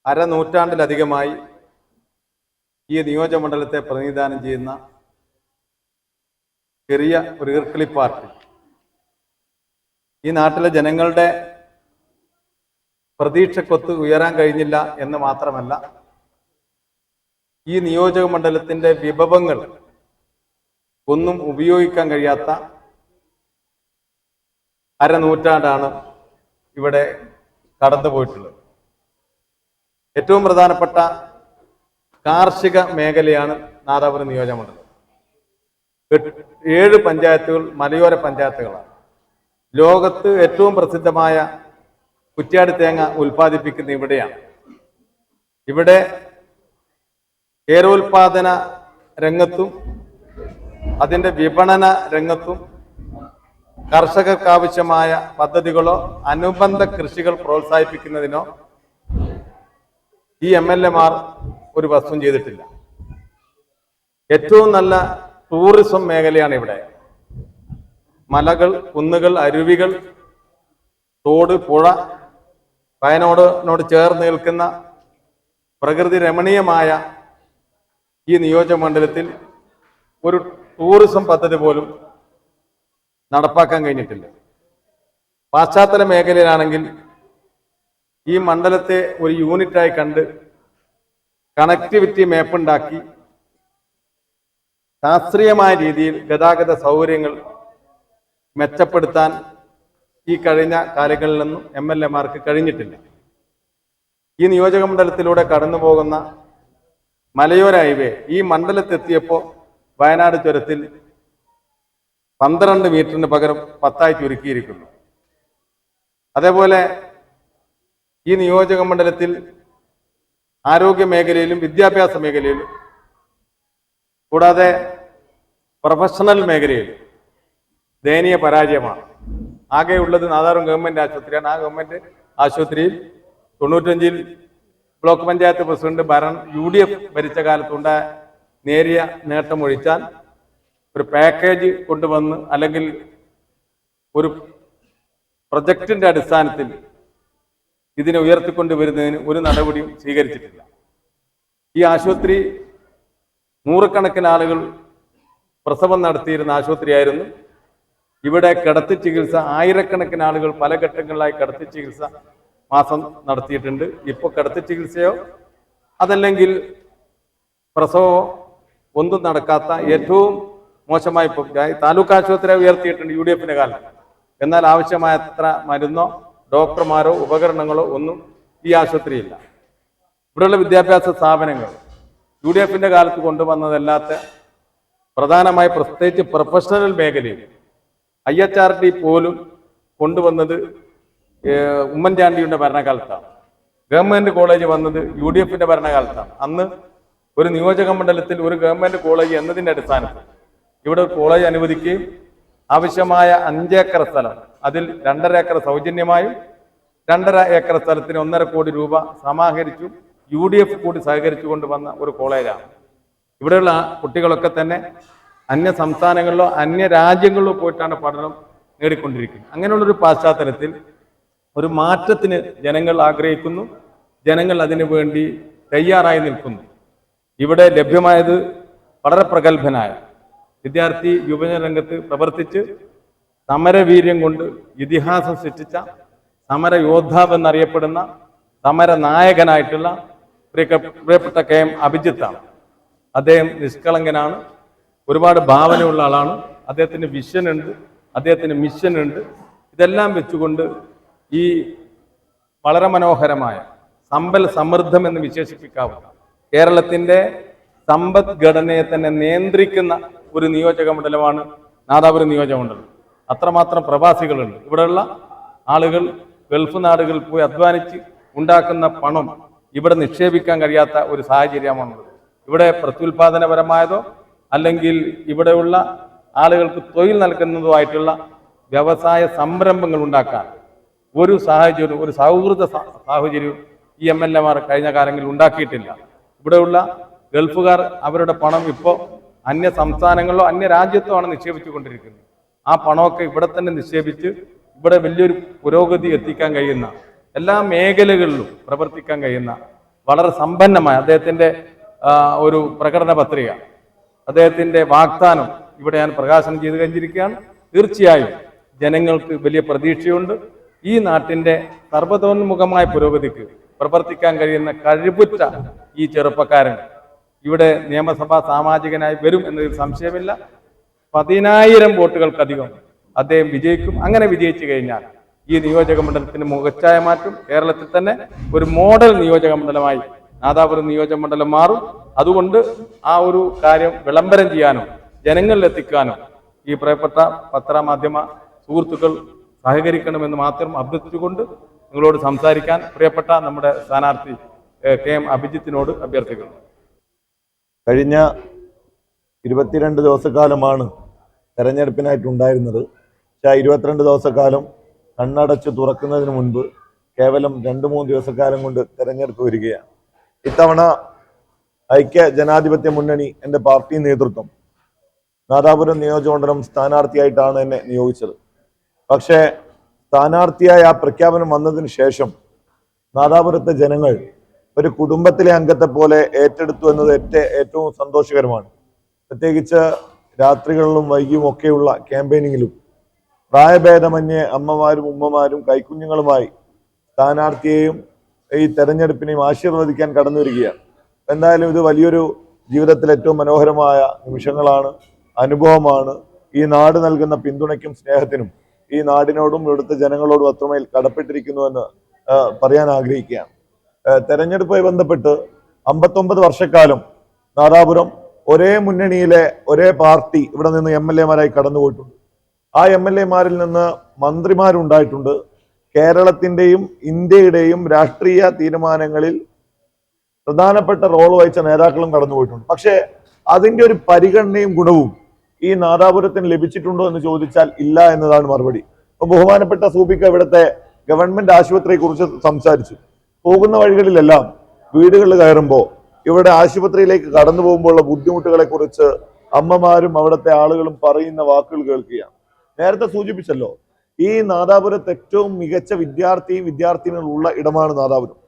അരനൂറ്റാണ്ടിലധികമായി ഈ നിയോജകമണ്ഡലത്തെ പ്രതിനിധാനം ചെയ്യുന്ന ചെറിയ ഒരു ഈർക്കിളി പാർട്ടി ഈ നാട്ടിലെ ജനങ്ങളുടെ പ്രതീക്ഷക്കൊത്ത് ഉയരാൻ കഴിഞ്ഞില്ല എന്ന് മാത്രമല്ല, ഈ നിയോജക മണ്ഡലത്തിന്റെ വിഭവങ്ങൾ ഒന്നും ഉപയോഗിക്കാൻ കഴിയാത്ത അരനൂറ്റാണ്ടാണ് ഇവിടെ കടന്നുപോയിട്ടുള്ളത്. ഏറ്റവും പ്രധാനപ്പെട്ട കാർഷിക മേഖലയാണ് നാദാപുരം നിയോജകമണ്ഡലം. 7 പഞ്ചായത്തുകൾ മലയോര പഞ്ചായത്തുകളാണ്. ലോകത്ത് ഏറ്റവും പ്രസിദ്ധമായ കുറ്റ്യാടി തേങ്ങ ഉൽപ്പാദിപ്പിക്കുന്ന ഇവിടെയാണ്. ഇവിടെ കേരോൽപാദന രംഗത്തും അതിൻ്റെ വിപണന രംഗത്തും കർഷകർക്കാവശ്യമായ പദ്ധതികളോ അനുബന്ധ കൃഷികൾ പ്രോത്സാഹിപ്പിക്കുന്നതിനോ ഈ MLA-മാർ ഒരു വസ്തുവും ചെയ്തിട്ടില്ല. ഏറ്റവും നല്ല ടൂറിസം മേഖലയാണ് ഇവിടെ. മലകൾ, കുന്നുകൾ, അരുവികൾ, തോട്, പുഴ, വയനാടിനോട് ചേർന്ന് നിൽക്കുന്ന പ്രകൃതി രമണീയമായ ഈ നിയോജക മണ്ഡലത്തിൽ ഒരു ടൂറിസം പദ്ധതി പോലും നടപ്പാക്കാൻ കഴിഞ്ഞിട്ടില്ല. പാശ്ചാത്യ മേഖലയിലാണെങ്കിൽ ഈ മണ്ഡലത്തെ ഒരു യൂണിറ്റായി കണ്ട് കണക്ടിവിറ്റി മാപ്പുണ്ടാക്കി ശാസ്ത്രീയമായ രീതിയിൽ ഗതാഗത സൗകര്യങ്ങൾ മെച്ചപ്പെടുത്താൻ ഈ കഴിഞ്ഞ കാലങ്ങളിലൊന്നും MLA-മാർക്ക് കഴിഞ്ഞിട്ടില്ല. ഈ നിയോജക മണ്ഡലത്തിലൂടെ കടന്നു പോകുന്ന മലയോര ഹൈവേ ഈ മണ്ഡലത്തെത്തിയപ്പോൾ വയനാട് ചുരത്തിൽ 12 മീറ്ററിന് പകരം 10 ചുരുക്കിയിരിക്കുന്നു. അതേപോലെ ഈ നിയോജക മണ്ഡലത്തിൽ ആരോഗ്യ മേഖലയിലും വിദ്യാഭ്യാസ മേഖലയിലും കൂടാതെ പ്രൊഫഷണൽ മേഖലയിൽ ദയനീയ പരാജയമാണ്. ആകെയുള്ളത് നാദാപുരം ഗവൺമെന്റ് ആശുപത്രിയാണ്. ആ ഗവൺമെന്റ് ആശുപത്രിയിൽ 95-ൽ ബ്ലോക്ക് പഞ്ചായത്ത് പ്രസിഡന്റ് UDF ഭരിച്ച കാലത്തുണ്ടായ നേരിയ നേട്ടമൊഴിച്ചാൽ ഒരു പാക്കേജ് കൊണ്ടുവന്ന് അല്ലെങ്കിൽ ഒരു പ്രൊജക്ടിന്റെ അടിസ്ഥാനത്തിൽ ഇതിനെ ഉയർത്തിക്കൊണ്ടുവരുന്നതിന് ഒരു നടപടിയും സ്വീകരിച്ചിട്ടില്ല. ഈ ആശുപത്രി നൂറുകണക്കിന് ആളുകൾ പ്രസവം നടത്തിയിരുന്ന ആശുപത്രിയായിരുന്നു. ഇവിടെ കിടത്തി ചികിത്സ ആയിരക്കണക്കിന് ആളുകൾ പല ഘട്ടങ്ങളിലായി കിടത്തി ചികിത്സ മാസം നടത്തിയിട്ടുണ്ട്. ഇപ്പോൾ കിടത്തി ചികിത്സയോ അതല്ലെങ്കിൽ പ്രസവമോ ഒന്നും നടക്കാത്ത ഏറ്റവും മോശമായി താലൂക്ക് ആശുപത്രി ഉയർത്തിയിട്ടുണ്ട് UDF-ന്റെ കാലത്ത്. എന്നാൽ ആവശ്യമായത്ര മരുന്നോ ഡോക്ടർമാരോ ഉപകരണങ്ങളോ ഒന്നും ഈ ആശുപത്രിയില്ല. ഇവിടെയുള്ള വിദ്യാഭ്യാസ സ്ഥാപനങ്ങൾ UDF-ന്റെ കാലത്ത് കൊണ്ടുവന്നതല്ലാത്ത പ്രധാനമായി പ്രത്യേകിച്ച് പ്രൊഫഷണൽ മേഖലയിൽ IHRD പോലും കൊണ്ടുവന്നത് ഉമ്മൻചാണ്ടിയുടെ ഭരണകാലത്താണ്. ഗവൺമെന്റ് കോളേജ് വന്നത് UDF-ന്റെ ഭരണകാലത്താണ്. അന്ന് ഒരു നിയോജക മണ്ഡലത്തിൽ ഒരു ഗവൺമെന്റ് കോളേജ് എന്നതിൻ്റെ അടിസ്ഥാനത്തിൽ ഇവിടെ ഒരു കോളേജ് അനുവദിക്കുകയും ആവശ്യമായ 5 ഏക്കർ സ്ഥലം അതിൽ 2.5 ഏക്കർ സൗജന്യമായും 2.5 ഏക്കർ സ്ഥലത്തിന് 1.5 കോടി രൂപ സമാഹരിച്ചു UDF കൂടി സഹകരിച്ചു കൊണ്ടുവന്ന ഒരു കോളേജാണ്. ഇവിടെയുള്ള കുട്ടികളൊക്കെ തന്നെ അന്യ സംസ്ഥാനങ്ങളിലോ അന്യ രാജ്യങ്ങളിലോ പോയിട്ടാണ് പഠനം നേടിക്കൊണ്ടിരിക്കുന്നത്. അങ്ങനെയുള്ളൊരു പശ്ചാത്തലത്തിൽ ഒരു മാറ്റത്തിന് ജനങ്ങൾ ആഗ്രഹിക്കുന്നു. ജനങ്ങൾ അതിനു വേണ്ടി തയ്യാറായി നിൽക്കുന്നു. ഇവിടെ ലഭ്യമായത് വളരെ പ്രഗത്ഭനായ വിദ്യാർത്ഥി യുവജന രംഗത്ത് പ്രവർത്തിച്ച് സമരവീര്യം കൊണ്ട് ഇതിഹാസം സൃഷ്ടിച്ച സമര യോദ്ധാവ് എന്നറിയപ്പെടുന്ന സമര നായകനായിട്ടുള്ള പ്രിയപ്പെട്ട KM അഭിജിത്താണ്. അദ്ദേഹം നിഷ്കളങ്കനാണ്, ഒരുപാട് ഭാവനയുള്ള ആളാണ്. അദ്ദേഹത്തിന് വിഷൻ ഉണ്ട്, അദ്ദേഹത്തിന് മിഷൻ ഉണ്ട്. ഇതെല്ലാം വെച്ചുകൊണ്ട് ഈ വളരെ മനോഹരമായ സമ്പൽ സമൃദ്ധം എന്ന് വിശേഷിപ്പിക്കാവുന്ന കേരളത്തിന്റെ സമ്പദ്ഘടനയെ തന്നെ നിയന്ത്രിക്കുന്ന ഒരു നിയോജക മണ്ഡലമാണ് നാദാപുരം നിയോജക മണ്ഡലം. അത്രമാത്രം പ്രവാസികളുണ്ട്. ഇവിടെയുള്ള ആളുകൾ ഗൾഫ് നാടുകളിൽ പോയി അധ്വാനിച്ച് ഉണ്ടാക്കുന്ന പണം ഇവിടെ നിക്ഷേപിക്കാൻ കഴിയാത്ത ഒരു സാഹചര്യമാണുള്ളത്. ഇവിടെ പ്രത്യുൽപാദനപരമായതോ അല്ലെങ്കിൽ ഇവിടെയുള്ള ആളുകൾക്ക് തൊഴിൽ നൽകുന്നതോ വ്യവസായ സംരംഭങ്ങൾ ഉണ്ടാക്കാൻ ഒരു സാഹചര്യവും ഒരു സൗഹൃദ സാഹചര്യവും ഈ MLA-മാർ കഴിഞ്ഞ കാലങ്ങളിൽ ഉണ്ടാക്കിയിട്ടില്ല. ഇവിടെയുള്ള ഗൾഫുകാർ അവരുടെ പണം ഇപ്പോൾ അന്യ സംസ്ഥാനങ്ങളിലോ അന്യ രാജ്യത്തോ ആണ് നിക്ഷേപിച്ചു കൊണ്ടിരിക്കുന്നത്. ആ പണമൊക്കെ ഇവിടെ തന്നെ നിക്ഷേപിച്ച് ഇവിടെ വലിയൊരു പുരോഗതി എത്തിക്കാൻ കഴിയുന്ന എല്ലാ മേഖലകളിലും പ്രവർത്തിക്കാൻ കഴിയുന്ന വളരെ സമ്പന്നമായ അദ്ദേഹത്തിൻ്റെ ഒരു പ്രകടന പത്രിക, അദ്ദേഹത്തിൻ്റെ വാഗ്ദാനം ഇവിടെ ഞാൻ പ്രകാശനം ചെയ്ത് കഴിഞ്ഞിരിക്കുകയാണ്. തീർച്ചയായും ജനങ്ങൾക്ക് വലിയ പ്രതീക്ഷയുണ്ട്. ഈ നാട്ടിൻ്റെ സർവ്വതോന്മുഖമായ പുരോഗതിക്ക് പ്രവർത്തിക്കാൻ കഴിയുന്ന കഴിവുറ്റ ഈ ചെറുപ്പക്കാരൻ ഇവിടെ നിയമസഭാ സാമാജികനായി വരും എന്നതിൽ സംശയമില്ല. 10,000 വോട്ടുകൾക്കധികം അദ്ദേഹം വിജയിക്കും. അങ്ങനെ വിജയിച്ചു കഴിഞ്ഞാൽ ഈ നിയോജക മണ്ഡലത്തിന് മുഖച്ഛായ മാറ്റും. കേരളത്തിൽ തന്നെ ഒരു മോഡൽ നിയോജക മണ്ഡലമായി നാദാപുരം നിയോജക മണ്ഡലം മാറും. അതുകൊണ്ട് ആ ഒരു കാര്യം വിളംബരം ചെയ്യാനും ജനങ്ങളിലെത്തിക്കാനും ഈ പ്രിയപ്പെട്ട പത്രമാധ്യമ സുഹൃത്തുക്കൾ സഹകരിക്കണമെന്ന് മാത്രം അഭ്യർത്ഥിച്ചുകൊണ്ട് നിങ്ങളോട് സംസാരിക്കാൻ പ്രിയപ്പെട്ട നമ്മുടെ സ്ഥാനാർത്ഥി KM അഭിജിത്തിനോട് അഭ്യർത്ഥിക്കുന്നു. കഴിഞ്ഞ 22 ദിവസക്കാലമാണ് തെരഞ്ഞെടുപ്പിനായിട്ടുണ്ടായിരുന്നത്. പക്ഷേ 22 ദിവസക്കാലം കണ്ണടച്ച് തുറക്കുന്നതിന് മുൻപ് കേവലം 2-3 ദിവസക്കാലം കൊണ്ട് തെരഞ്ഞെടുപ്പ് വരികയാണ്. ഇത്തവണ ഐക്യ ജനാധിപത്യ മുന്നണി എൻ്റെ പാർട്ടി നേതൃത്വം നാദാപുരം നിയോജകമണ്ഡലം സ്ഥാനാർത്ഥിയായിട്ടാണ് എന്നെ നിയോഗിച്ചത്. പക്ഷേ സ്ഥാനാർത്ഥിയായ ആ പ്രഖ്യാപനം വന്നതിന് ശേഷം നാദാപുരത്തെ ജനങ്ങൾ ഒരു കുടുംബത്തിലെ അംഗത്തെ പോലെ ഏറ്റെടുത്തു എന്നത് ഏറ്റവും സന്തോഷകരമാണ്. പ്രത്യേകിച്ച് രാത്രികളിലും വൈകിയും ഒക്കെയുള്ള ക്യാമ്പയിനിങ്ങിലും പ്രായഭേദമന്യേ അമ്മമാരും ഉമ്മമാരും കൈക്കുഞ്ഞുങ്ങളുമായി സ്ഥാനാർത്ഥിയെയും ഈ തെരഞ്ഞെടുപ്പിനെയും ആശീർവദിക്കാൻ കടന്നു വരികയാണ്. എന്തായാലും ഇത് വലിയൊരു ജീവിതത്തിൽ ഏറ്റവും മനോഹരമായ നിമിഷങ്ങളാണ്, അനുഭവമാണ്. ഈ നാട് നൽകുന്ന പിന്തുണയ്ക്കും സ്നേഹത്തിനും ഈ നാടിനോടും ഇവിടുത്തെ ജനങ്ങളോടും അത്രമേൽ കടപ്പെട്ടിരിക്കുന്നുവെന്ന് പറയാൻ ആഗ്രഹിക്കുകയാണ്. തെരഞ്ഞെടുപ്പുമായി ബന്ധപ്പെട്ട് 59 വർഷക്കാലം നാദാപുരം ഒരേ മുന്നണിയിലെ ഒരേ പാർട്ടി ഇവിടെ നിന്ന് MLA-മാരായി കടന്നുപോയിട്ടുണ്ട്. ആ MLA-മാരിൽ നിന്ന് മന്ത്രിമാരുണ്ടായിട്ടുണ്ട്. കേരളത്തിൻ്റെയും ഇന്ത്യയുടെയും രാഷ്ട്രീയ തീരുമാനങ്ങളിൽ പ്രധാനപ്പെട്ട റോൾ വഹിച്ച നേതാക്കളും കടന്നുപോയിട്ടുണ്ട്. പക്ഷേ അതിൻ്റെ ഒരു പരിഗണനയും ഗുണവും ഈ നാദാപുരത്തിന് ലഭിച്ചിട്ടുണ്ടോ എന്ന് ചോദിച്ചാൽ ഇല്ല എന്നതാണ് മറുപടി. ഇപ്പൊ ബഹുമാനപ്പെട്ട സൂബിക്ക ഇവിടുത്തെ ഗവൺമെന്റ് ആശുപത്രിയെ കുറിച്ച് സംസാരിച്ചു. പോകുന്ന വഴികളിലെല്ലാം വീടുകളിൽ കയറുമ്പോൾ ഇവിടെ ആശുപത്രിയിലേക്ക് കടന്നു പോകുമ്പോഴുള്ള ബുദ്ധിമുട്ടുകളെ കുറിച്ച് അമ്മമാരും അവിടുത്തെ ആളുകളും പറയുന്ന വാക്കുകൾ കേൾക്കുകയാണ്. നേരത്തെ സൂചിപ്പിച്ചല്ലോ, ഈ നാദാപുരത്ത് ഏറ്റവും മികച്ച വിദ്യാർത്ഥിനികൾ ഉള്ള ഇടമാണ് നാദാപുരം.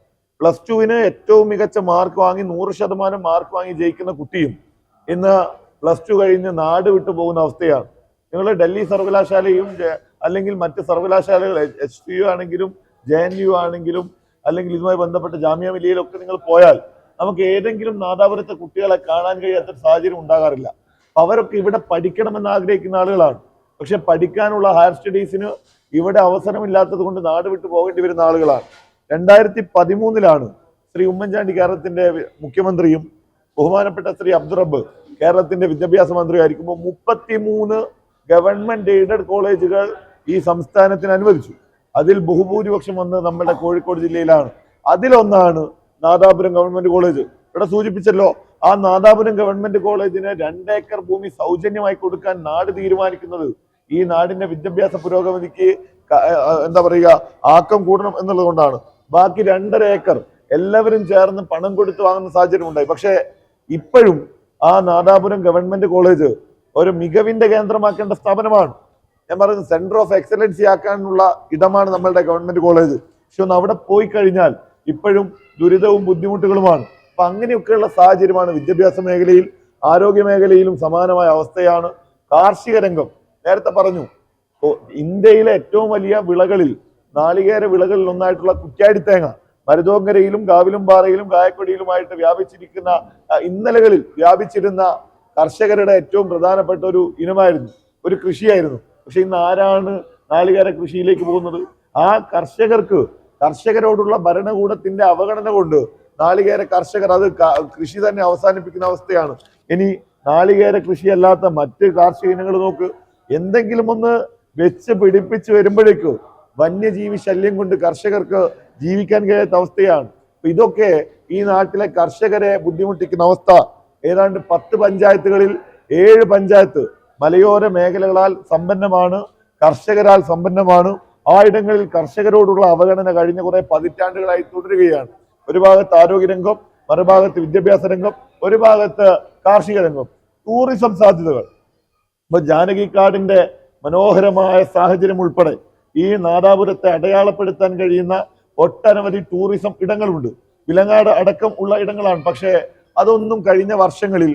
+2-ന് ഏറ്റവും മികച്ച മാർക്ക് വാങ്ങി 100% മാർക്ക് വാങ്ങി ജയിക്കുന്ന കുട്ടിയും ഇന്ന് +2 കഴിഞ്ഞ് നാട് വിട്ടു പോകുന്ന അവസ്ഥയാണ്. നിങ്ങൾ ഡൽഹി സർവകലാശാലയും അല്ലെങ്കിൽ മറ്റ് സർവകലാശാലകൾ HPU ആണെങ്കിലും JNU ആണെങ്കിലും അല്ലെങ്കിൽ ഇതുമായി ബന്ധപ്പെട്ട ജാമ്യ മിലിയയിലൊക്കെ നിങ്ങൾ പോയാൽ നമുക്ക് ഏതെങ്കിലും നാദാപുരത്തെ കുട്ടികളെ കാണാൻ കഴിയാത്ത സാഹചര്യം ഉണ്ടാകാറില്ല. അവരൊക്കെ ഇവിടെ പഠിക്കണമെന്ന് ആഗ്രഹിക്കുന്ന ആളുകളാണ്. പക്ഷെ പഠിക്കാനുള്ള ഹയർ സ്റ്റഡീസിന് ഇവിടെ അവസരമില്ലാത്തത് കൊണ്ട് നാട് വിട്ടു പോകേണ്ടി വരുന്ന ആളുകളാണ്. 2013-ലാണ് ശ്രീ ഉമ്മൻചാണ്ടി കേരളത്തിന്റെ മുഖ്യമന്ത്രിയും ബഹുമാനപ്പെട്ട ശ്രീ അബ്ദുറബ്ബ് കേരളത്തിന്റെ വിദ്യാഭ്യാസ മന്ത്രിയായിരിക്കുമ്പോൾ 33 ഗവൺമെന്റ് എയ്ഡഡ് കോളേജുകൾ ഈ സംസ്ഥാനത്തിന് അനുവദിച്ചു. അതിൽ ബഹുഭൂരിപക്ഷം വന്ന് നമ്മുടെ കോഴിക്കോട് ജില്ലയിലാണ്. അതിലൊന്നാണ് നാദാപുരം ഗവൺമെന്റ് കോളേജ്. ഇവിടെ സൂചിപ്പിച്ചല്ലോ, ആ നാദാപുരം ഗവൺമെന്റ് കോളേജിന് 2 ഏക്കർ ഭൂമി സൗജന്യമായി കൊടുക്കാൻ നാട് തീരുമാനിക്കുന്നത് ഈ നാടിന്റെ വിദ്യാഭ്യാസ പുരോഗതിക്ക് എന്താ പറയുക ആക്കം കൂടണം എന്നുള്ളത് കൊണ്ടാണ്. ബാക്കി 2.5 ഏക്കർ എല്ലാവരും ചേർന്ന് പണം കൊടുത്ത് വാങ്ങുന്ന സാഹചര്യം ഉണ്ടായി. പക്ഷേ ഇപ്പോഴും ആ നാദാപുരം ഗവൺമെന്റ് കോളേജ് ഒരു മികവിന്റെ കേന്ദ്രമാക്കേണ്ട സ്ഥാപനമാണ്. ഞാൻ പറയുന്നത് സെന്റർ ഓഫ് എക്സലൻസി ആക്കാനുള്ള ഇടമാണ് നമ്മളുടെ ഗവൺമെന്റ് കോളേജ്. പക്ഷെ ഒന്ന് അവിടെ പോയി കഴിഞ്ഞാൽ ഇപ്പോഴും ദുരിതവും ബുദ്ധിമുട്ടുകളുമാണ്. അപ്പൊ അങ്ങനെയൊക്കെയുള്ള സാഹചര്യമാണ്. വിദ്യാഭ്യാസ മേഖലയിൽ, ആരോഗ്യ മേഖലയിലും സമാനമായ അവസ്ഥയാണ്. കാർഷിക രംഗം നേരത്തെ പറഞ്ഞു, ഇന്ത്യയിലെ ഏറ്റവും വലിയ വിളകളിൽ നാളികേര വിളകളിൽ ഒന്നായിട്ടുള്ള കുറ്റ്യാടി തേങ്ങ മരുതോങ്കരയിലും കാവിലുംപാറയിലും കായക്കൊടിയിലുമായിട്ട് വ്യാപിച്ചിരിക്കുന്ന ഇന്നലകളിൽ വ്യാപിച്ചിരുന്ന കർഷകരുടെ ഏറ്റവും പ്രധാനപ്പെട്ട ഒരു ഇനമായിരുന്നു, ഒരു കൃഷിയായിരുന്നു. പക്ഷെ ഇന്ന് ആരാണ് നാളികേര കൃഷിയിലേക്ക് പോകുന്നത്? ആ കർഷകരോടുള്ള ഭരണകൂടത്തിന്റെ അവഗണന കൊണ്ട് നാളികേര കർഷകർ അത് കൃഷി തന്നെ അവസാനിപ്പിക്കുന്ന അവസ്ഥയാണ്. ഇനി നാളികേര കൃഷിയല്ലാത്ത മറ്റ് കാർഷിക ഇനങ്ങൾ നോക്ക്, എന്തെങ്കിലും ഒന്ന് വെച്ച് പിടിപ്പിച്ച് വരുമ്പോഴേക്ക് വന്യജീവി ശല്യം കൊണ്ട് കർഷകർക്ക് ജീവിക്കാൻ കഴിയാത്ത അവസ്ഥയാണ്. അപ്പൊ ഇതൊക്കെ ഈ നാട്ടിലെ കർഷകരെ ബുദ്ധിമുട്ടിക്കുന്ന അവസ്ഥ. ഏതാണ്ട് 10 പഞ്ചായത്തുകളിൽ 7 പഞ്ചായത്ത് മലയോര മേഖലകളാൽ സമ്പന്നമാണ്, കർഷകരാൽ സമ്പന്നമാണ്. ആ ഇടങ്ങളിൽ കർഷകരോടുള്ള അവഗണന കഴിഞ്ഞ കുറെ പതിറ്റാണ്ടുകളായി തുടരുകയാണ്. ഒരു ഭാഗത്ത് ആരോഗ്യരംഗം, മറുഭാഗത്ത് വിദ്യാഭ്യാസ രംഗം, ഒരു ഭാഗത്ത് കാർഷിക രംഗം, ടൂറിസം സാധ്യതകൾ. ഇപ്പൊ ജാനകിക്കാടിന്റെ മനോഹരമായ സാഹചര്യം ഉൾപ്പെടെ ഈ നാദാപുരത്തെ അടയാളപ്പെടുത്താൻ കഴിയുന്ന ഒട്ടനവധി ടൂറിസം ഇടങ്ങളുണ്ട്. വിലങ്ങാട് അടക്കം ഉള്ള ഇടങ്ങളാണ്. പക്ഷേ അതൊന്നും കഴിഞ്ഞ വർഷങ്ങളിൽ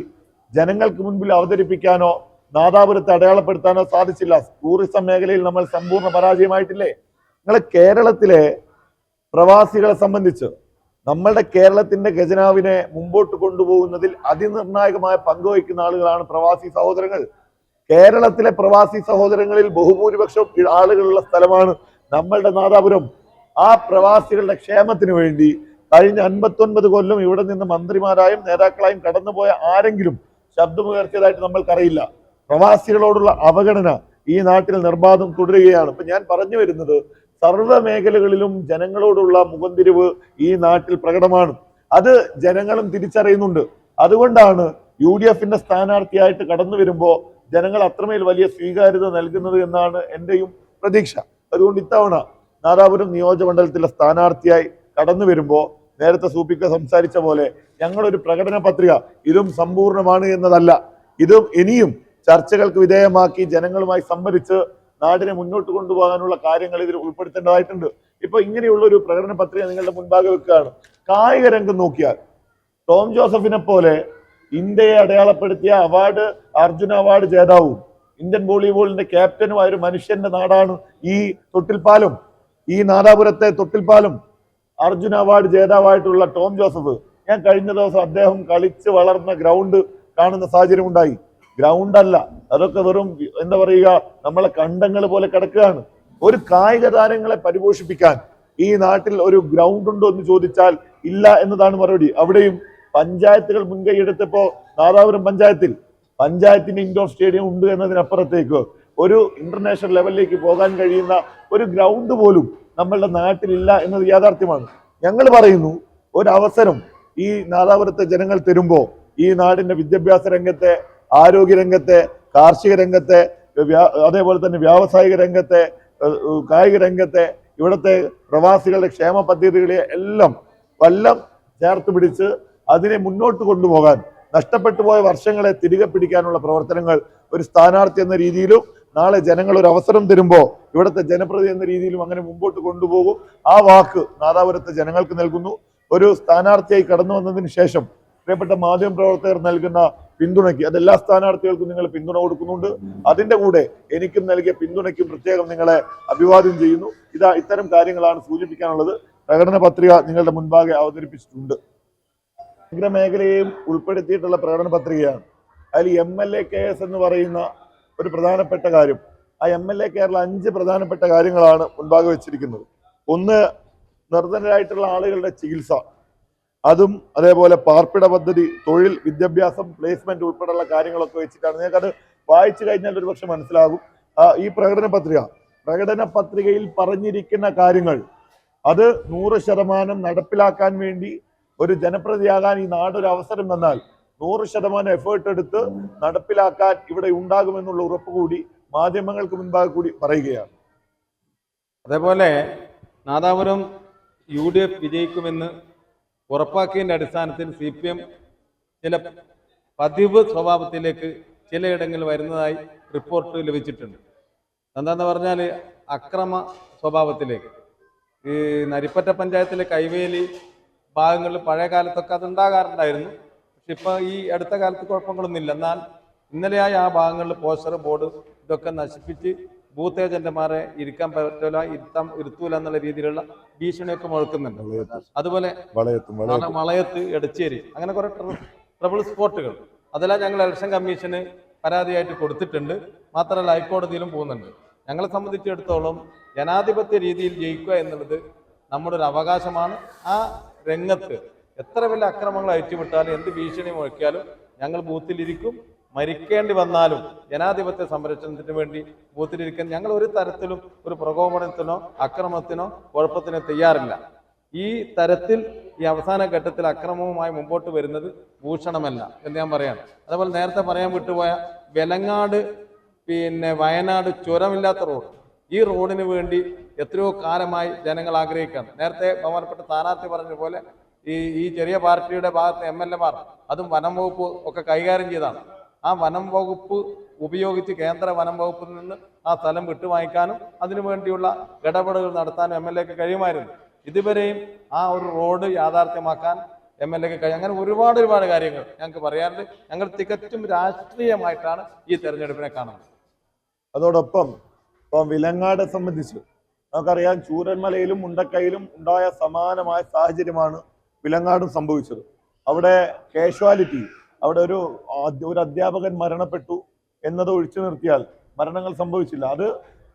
ജനങ്ങൾക്ക് മുൻപിൽ അവതരിപ്പിക്കാനോ നാദാപുരത്തെ അടയാളപ്പെടുത്താനോ സാധിച്ചില്ല. ടൂറിസം മേഖലയിൽ നമ്മൾ സമ്പൂർണ്ണ പരാജയമായിട്ടില്ലേ? നിങ്ങൾ കേരളത്തിലെ പ്രവാസികളെ സംബന്ധിച്ച് നമ്മളുടെ കേരളത്തിന്റെ ഖജനാവിനെ മുമ്പോട്ട് കൊണ്ടുപോകുന്നതിൽ അതിനിർണായകമായ പങ്കുവഹിക്കുന്ന ആളുകളാണ് പ്രവാസി സഹോദരങ്ങൾ. കേരളത്തിലെ പ്രവാസി സഹോദരങ്ങളിൽ ബഹുഭൂരിപക്ഷം ആളുകളുള്ള സ്ഥലമാണ് നമ്മളുടെ നാദാപുരം. ആ പ്രവാസികളുടെ ക്ഷേമത്തിന് വേണ്ടി കഴിഞ്ഞ 59 കൊല്ലം ഇവിടെ നിന്ന് മന്ത്രിമാരായും നേതാക്കളായും കടന്നുപോയ ആരെങ്കിലും ശബ്ദമുയർത്തിയതായിട്ട് നമ്മൾക്കറിയില്ല. പ്രവാസികളോടുള്ള അവഗണന ഈ നാട്ടിൽ നിർബാധം തുടരുകയാണ്. ഇപ്പൊ ഞാൻ പറഞ്ഞു വരുന്നത്, സർവ്വ മേഖലകളിലും ജനങ്ങളോടുള്ള മുഖംതിരിവ് ഈ നാട്ടിൽ പ്രകടമാണ്. അത് ജനങ്ങളും തിരിച്ചറിയുന്നുണ്ട്. അതുകൊണ്ടാണ് UDF സ്ഥാനാർത്ഥിയായിട്ട് കടന്നു വരുമ്പോൾ ജനങ്ങൾ അത്രമേൽ വലിയ സ്വീകാര്യത നൽകുന്നത് എന്നാണ് എന്റെയും പ്രതീക്ഷ. അതുകൊണ്ട് ഇത്തവണ നാദാപുരം നിയോജകമണ്ഡലത്തിലെ സ്ഥാനാർത്ഥിയായി കടന്നു വരുമ്പോൾ നേരത്തെ സൂപ്പിക്ക സംസാരിച്ച പോലെ ഞങ്ങളൊരു പ്രകടന പത്രിക, ഇതും സമ്പൂർണ്ണമാണ് എന്നതല്ല, ഇതും ഇനിയും ചർച്ചകൾക്ക് വിധേയമാക്കി ജനങ്ങളുമായി സംവദിച്ച് നാടിനെ മുന്നോട്ട് കൊണ്ടുപോകാനുള്ള കാര്യങ്ങൾ ഇതിൽ ഉൾപ്പെടുത്തേണ്ടതായിട്ടുണ്ട്. ഇപ്പൊ ഇങ്ങനെയുള്ള ഒരു പ്രകടന പത്രിക നിങ്ങളുടെ മുൻപാകെ വെക്കുകയാണ്. കായിക രംഗം നോക്കിയാൽ ടോം ജോസഫിനെ പോലെ ഇന്ത്യയെ അടയാളപ്പെടുത്തിയ അവാർഡ്, അർജുന അവാർഡ് ജേതാവും ഇന്ത്യൻ വോളിബോളിന്റെ ക്യാപ്റ്റനുമായ ഒരു മനുഷ്യന്റെ നാടാണ് ഈ തൊട്ടിൽപ്പാലം. ഈ നാദാപുരത്തെ തൊട്ടിൽപ്പാലം അർജുന അവാർഡ് ജേതാവായിട്ടുള്ള ടോം ജോസഫ്, ഞാൻ കഴിഞ്ഞ ദിവസം അദ്ദേഹം കളിച്ച് വളർന്ന ഗ്രൗണ്ട് കാണുന്ന സാഹചര്യം ഉണ്ടായി. ഗ്രൗണ്ട് അല്ല, അതൊക്കെ വെറും എന്താ പറയുക, നമ്മളെ കണ്ടങ്ങൾ പോലെ കിടക്കുകയാണ്. ഒരു കായിക താരങ്ങളെ പരിപോഷിപ്പിക്കാൻ ഈ നാട്ടിൽ ഒരു ഗ്രൗണ്ട് ഉണ്ടോ എന്ന് ചോദിച്ചാൽ ഇല്ല എന്നതാണ് മറുപടി. അവിടെയും പഞ്ചായത്തുകൾ മുൻകൈയെടുത്തപ്പോ നാദാപുരം പഞ്ചായത്തിന്റെ ഇൻഡോർ സ്റ്റേഡിയം ഉണ്ട് എന്നതിനപ്പുറത്തേക്ക് ഒരു ഇന്റർനാഷണൽ ലെവലിലേക്ക് പോകാൻ കഴിയുന്ന ഒരു ഗ്രൗണ്ട് പോലും നമ്മളുടെ നാട്ടിലില്ല എന്നത് യാഥാർത്ഥ്യമാണ്. ഞങ്ങൾ പറയുന്നു, ഒരവസരം ഈ നാദാപുരത്തെ ജനങ്ങൾ തരുമ്പോൾ ഈ നാടിന്റെ വിദ്യാഭ്യാസ രംഗത്തെ, ആരോഗ്യ രംഗത്തെ, കാർഷിക രംഗത്തെ, അതേപോലെ തന്നെ വ്യാവസായിക രംഗത്തെ, കായിക രംഗത്തെ, ഇവിടുത്തെ പ്രവാസികളുടെ ക്ഷേമ പദ്ധതികളെ എല്ലാം ചേർത്ത് പിടിച്ച് അതിനെ മുന്നോട്ട് കൊണ്ടുപോകാൻ, നഷ്ടപ്പെട്ടു പോയ വർഷങ്ങളെ തിരികെ പിടിക്കാനുള്ള പ്രവർത്തനങ്ങൾ ഒരു സ്ഥാനാർത്ഥി എന്ന രീതിയിലും നാളെ ജനങ്ങൾ ഒരു അവസരം തരുമ്പോൾ ഇവിടുത്തെ ജനപ്രതിനിധി എന്ന രീതിയിലും അങ്ങനെ മുമ്പോട്ട് കൊണ്ടുപോകും. ആ വാക്ക് നാദാപുരത്തെ ജനങ്ങൾക്ക് നൽകുന്നു. ഒരു സ്ഥാനാർത്ഥിയായി കടന്നു വന്നതിന് ശേഷം പ്രിയപ്പെട്ട മാധ്യമ പ്രവർത്തകർ നൽകുന്ന പിന്തുണയ്ക്ക്, അതെല്ലാ സ്ഥാനാർത്ഥികൾക്കും നിങ്ങൾ പിന്തുണ കൊടുക്കുന്നുണ്ട്. അതിന്റെ കൂടെ എനിക്കും നൽകിയ പിന്തുണയ്ക്കും പ്രത്യേകം നിങ്ങളെ അഭിവാദ്യം ചെയ്യുന്നു. ഇത്തരം കാര്യങ്ങളാണ് സൂചിപ്പിക്കാനുള്ളത്. പ്രകടന പത്രിക നിങ്ങളുടെ മുൻപാകെ അവതരിപ്പിച്ചിട്ടുണ്ട്. സമഗ്ര മേഖലയെയും ഉൾപ്പെടുത്തിയിട്ടുള്ള പ്രകടന പത്രികയാണ്. അതിൽ MLA KS എന്ന് പറയുന്ന ഒരു പ്രധാനപ്പെട്ട കാര്യം, ആ MLA കേരള 5 പ്രധാനപ്പെട്ട കാര്യങ്ങളാണ് മുൻപാകെ വെച്ചിരിക്കുന്നത്. ഒന്ന്, നിർധനരായിട്ടുള്ള ആളുകളുടെ ചികിത്സ, അതും അതേപോലെ പാർപ്പിട പദ്ധതി, തൊഴിൽ, വിദ്യാഭ്യാസം, പ്ലേസ്മെന്റ് ഉൾപ്പെടെയുള്ള കാര്യങ്ങളൊക്കെ വെച്ചിട്ടാണ്. നിങ്ങൾക്കത് വായിച്ചു കഴിഞ്ഞാൽ ഒരുപക്ഷെ മനസ്സിലാകും. ഈ പ്രകടന പത്രികയിൽ പറഞ്ഞിരിക്കുന്ന കാര്യങ്ങൾ അത് 100% നടപ്പിലാക്കാൻ വേണ്ടി ഒരു ജനപ്രതിയാകാൻ ഈ നാടൊരു അവസരം വന്നാൽ 100% എഫേർട്ട് എടുത്ത് നടപ്പിലാക്കാൻ ഇവിടെ ഉണ്ടാകുമെന്നുള്ള ഉറപ്പ് കൂടി മാധ്യമങ്ങൾക്ക് മുൻപാകെ കൂടി പറയുകയാണ്. അതേപോലെ നാദാപുരം UDF വിജയിക്കുമെന്ന് ഉറപ്പാക്കിയതിൻ്റെ അടിസ്ഥാനത്തിൽ CPM ചില പതിവ് സ്വഭാവത്തിലേക്ക് ചിലയിടങ്ങളിൽ വരുന്നതായി റിപ്പോർട്ട് ലഭിച്ചിട്ടുണ്ട്. എന്താന്ന് പറഞ്ഞാൽ അക്രമ സ്വഭാവത്തിലേക്ക്. ഈ നരിപ്പറ്റ പഞ്ചായത്തിലെ കൈവേലി ഭാഗങ്ങളിൽ പഴയ കാലത്തൊക്കെ അത് ഉണ്ടാകാറുണ്ടായിരുന്നു. പക്ഷെ ഇപ്പൊ ഈ അടുത്ത കാലത്ത് കുഴപ്പങ്ങളൊന്നുമില്ല. എന്നാൽ ഇന്നലെയായി ആ ഭാഗങ്ങളിൽ പോസ്റ്റർ, ബോർഡ് ഇതൊക്കെ നശിപ്പിച്ച് ബൂത്ത് ഏജന്റുമാരെ ഇരിക്കാൻ പറ്റില്ല, ഇരുത്തൂല എന്നുള്ള രീതിയിലുള്ള ഭീഷണിയൊക്കെ മുഴക്കുന്നുണ്ട്. അതുപോലെ വളയത്ത്, എടച്ചേരി, അങ്ങനെ കുറെ ട്രബിൾ സ്പോട്ടുകൾ, അതെല്ലാം ഞങ്ങൾ ഇലക്ഷൻ കമ്മീഷന് പരാതിയായിട്ട് കൊടുത്തിട്ടുണ്ട്. മാത്രമല്ല ഹൈക്കോടതിയിലും പോകുന്നുണ്ട്. ഞങ്ങളെ സംബന്ധിച്ചിടത്തോളം ജനാധിപത്യ രീതിയിൽ ജയിക്കുക എന്നുള്ളത് നമ്മുടെ ഒരു അവകാശമാണ്. ആ രംഗത്ത് എത്ര വലിയ അക്രമങ്ങൾ അയച്ചുവിട്ടാലും എന്ത് ഭീഷണി മുഴക്കിയാലും ഞങ്ങൾ ബൂത്തിലിരിക്കും. മരിക്കേണ്ടി വന്നാലും ജനാധിപത്യ സംരക്ഷണത്തിന് വേണ്ടി ബൂത്തിലിരിക്കാൻ ഞങ്ങൾ ഒരു തരത്തിലും ഒരു പ്രകോപനത്തിനോ അക്രമത്തിനോ കുഴപ്പത്തിനോ തയ്യാറില്ല. ഈ തരത്തിൽ ഈ അവസാന ഘട്ടത്തിൽ അക്രമവുമായി മുമ്പോട്ട് വരുന്നത് ഭൂഷണമല്ല എന്ന് ഞാൻ പറയാണ്. അതേപോലെ നേരത്തെ പറയാൻ വിട്ടുപോയ വെലങ്ങാട് വയനാട് ചുരമില്ലാത്ത റോഡ്, ഈ റോഡിന് വേണ്ടി എത്രയോ കാലമായി ജനങ്ങൾ ആഗ്രഹിക്കുകയാണ്. നേരത്തെ ബഹുമാനപ്പെട്ട സ്ഥാനാർത്ഥി പറഞ്ഞ പോലെ ഈ ചെറിയ പാർട്ടിയുടെ ഭാഗത്ത് MLA മാർ അതും വനം വകുപ്പ് ഒക്കെ കൈകാര്യം ചെയ്താണ്. ആ വനം വകുപ്പ് ഉപയോഗിച്ച് കേന്ദ്ര വനം വകുപ്പിൽ നിന്ന് ആ സ്ഥലം വിട്ടുവാങ്ങിക്കാനും അതിനു വേണ്ടിയുള്ള ഇടപെടലുകൾ നടത്താനും MLA-ക്ക് കഴിയുമായിരുന്നു. ഇതുവരെയും ആ ഒരു റോഡ് യാഥാർത്ഥ്യമാക്കാൻ MLA കഴിയും. അങ്ങനെ ഒരുപാട് കാര്യങ്ങൾ ഞങ്ങൾക്ക് പറയാറുണ്ട്. ഞങ്ങൾ തികച്ചും രാഷ്ട്രീയമായിട്ടാണ് ഈ തെരഞ്ഞെടുപ്പിനെ കാണുന്നത്. അതോടൊപ്പം ഇപ്പം വിലങ്ങാടെ സംബന്ധിച്ച് നമുക്കറിയാം, ചൂരന്മലയിലും മുണ്ടക്കയിലും ഉണ്ടായ സമാനമായ സാഹചര്യമാണ് വിലങ്ങാടും സംഭവിച്ചത്. അവിടെ കാഷ്വാലിറ്റി, അവിടെ ഒരു അധ്യാപകൻ മരണപ്പെട്ടു എന്നത് ഒഴിച്ചു നിർത്തിയാൽ മരണങ്ങൾ സംഭവിച്ചില്ല. അത്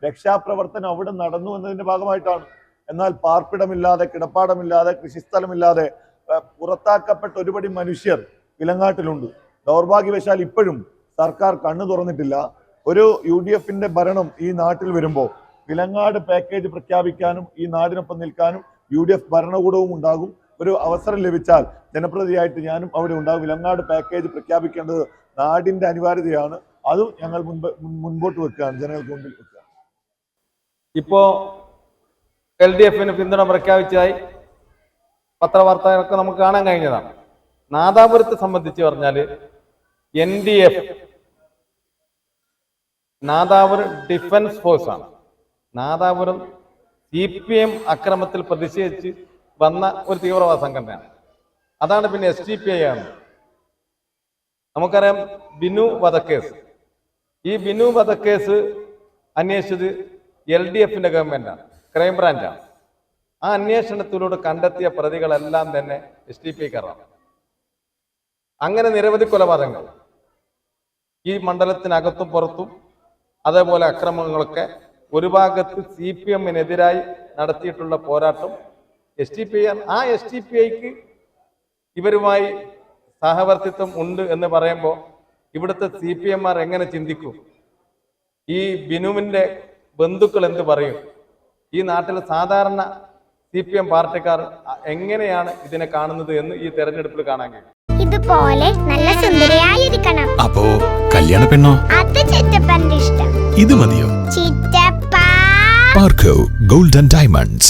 രക്ഷാപ്രവർത്തനം അവിടെ നടന്നു എന്നതിന്റെ ഭാഗമായിട്ടാണ്. എന്നാൽ പാർപ്പിടമില്ലാതെ, കിടപ്പാടമില്ലാതെ, കൃഷിസ്ഥലമില്ലാതെ പുറത്താക്കപ്പെട്ട ഒരുപടി മനുഷ്യർ വിലങ്ങാട്ടിലുണ്ട്. ദൗർഭാഗ്യവശാൽ ഇപ്പോഴും സർക്കാർ കണ്ണു തുറന്നിട്ടില്ല. ഒരു UDFന്റെ ഭരണം ഈ നാട്ടിൽ വരുമ്പോൾ വിലങ്ങാട് പാക്കേജ് പ്രഖ്യാപിക്കാനും ഈ നാടിനൊപ്പം നിൽക്കാനും UDF ഭരണകൂടവും ഉണ്ടാകും. ഒരു അവസരം ലഭിച്ചാൽ ജനപ്രതിനിധിയായിട്ട് ഞാനും അവിടെ ഉണ്ടാകും. വിലങ്ങാട് പാക്കേജ് പ്രഖ്യാപിക്കേണ്ടത് നാടിന്റെ അനിവാര്യതയാണ്. അതും ഞങ്ങൾ മുൻപോട്ട് വെക്കുകയാണ്, ജനങ്ങൾക്ക് മുമ്പിൽ വെക്കുക. ഇപ്പോ LDFന് പിന്തുണ പ്രഖ്യാപിച്ചതായി പത്രവാർത്തകളൊക്കെ നമുക്ക് കാണാൻ കഴിഞ്ഞതാണ്. നാദാപുരത്തെ സംബന്ധിച്ച് പറഞ്ഞാൽ NDF, നാദാപുരം ഡിഫൻസ് ഫോഴ്സ് ആണ്. നാദാപുരം CPM അക്രമത്തിൽ പ്രതിഷേധിച്ച് വന്ന ഒരു തീവ്രവാദ സംഘടനയാണ്. അതാണ് പിന്നെ SDPI ആണ്. നമുക്കറിയാം ബിനു വധക്കേസ്. ഈ ബിനു വധക്കേസ് അന്വേഷിച്ചത് LDFന്റെ ഗവൺമെന്റാണ്, ക്രൈംബ്രാഞ്ചാണ്. ആ അന്വേഷണത്തിലൂടെ കണ്ടെത്തിയ പ്രതികളെല്ലാം തന്നെ SDPIക്കാരാണ്. അങ്ങനെ നിരവധി കൊലപാതകങ്ങൾ ഈ മണ്ഡലത്തിനകത്തും പുറത്തും, അതേപോലെ അക്രമങ്ങളൊക്കെ ഒരു ഭാഗത്ത് CPMനെതിരായി നടത്തിയിട്ടുള്ള പോരാട്ടം SDPI. ആ SDPIക്ക് ഇവരുമായി സഹവർത്തിത്വം ഉണ്ട് എന്ന് പറയുമ്പോൾ ഇവിടുത്തെ CPMമാർ എങ്ങനെ ചിന്തിക്കും? ഈ ബിനുവിന്റെ ബന്ധുക്കൾ എന്ത് പറയും? ഈ നാട്ടിലെ സാധാരണ CPM പാർട്ടിക്കാർ എങ്ങനെയാണ് ഇതിനെ കാണുന്നത് എന്ന് ഈ തെരഞ്ഞെടുപ്പിൽ കാണാൻ കഴിയും. ഇതുപോലെ നല്ല സുന്ദരിയായിരിക്കണം. അപ്പോ കല്യാണ പെണ്ണോ? അത് ചിറ്റപ്പന്റെ ഇഷ്ടം. ഇത് മതിയോ? ചിറ്റപ്പ. പാർക്കോ ഗോൾഡ് ആൻഡ് ഡയമണ്ട്സ്,